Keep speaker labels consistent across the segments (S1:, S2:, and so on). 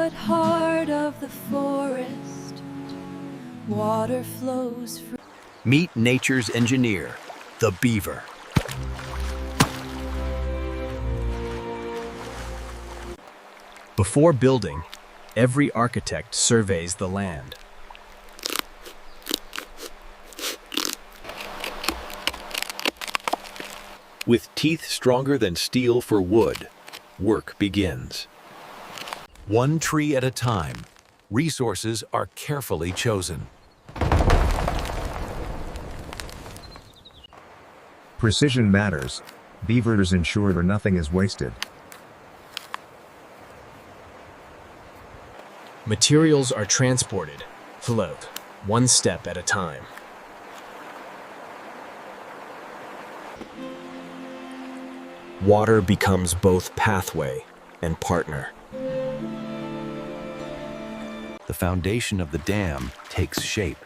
S1: but heart of the forest, water flows free.
S2: Meet nature's engineer, the beaver. Before building, every architect surveys the land. With teeth stronger than steel for wood, work begins. One tree at a time, resources are carefully chosen.
S3: Precision matters. Beavers ensure that nothing is wasted.
S4: Materials are transported, float, one step at a time. Water becomes both pathway and partner.
S2: The foundation of the dam takes shape.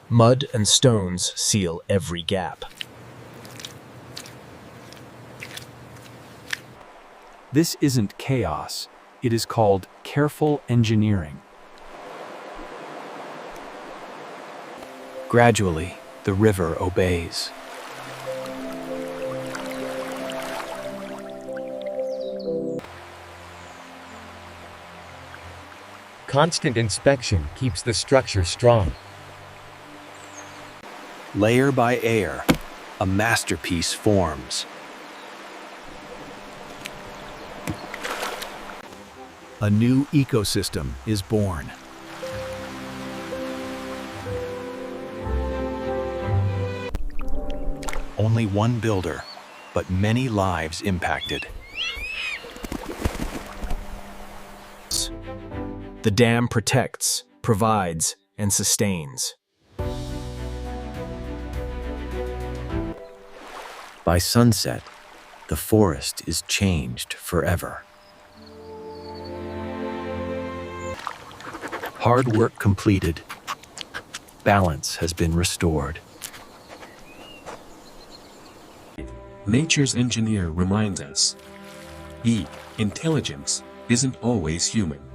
S4: Mud and stones seal every gap.
S2: This isn't chaos. It is called careful engineering. Gradually, the river obeys.
S5: Constant inspection keeps the structure strong.
S2: Layer by layer, a masterpiece forms. A new ecosystem is born. Only one builder, but many lives impacted.
S4: The dam protects, provides, and sustains.
S2: By sunset, the forest is changed forever. Hard work completed. Balance has been restored.
S6: Nature's engineer reminds us, intelligence isn't always human.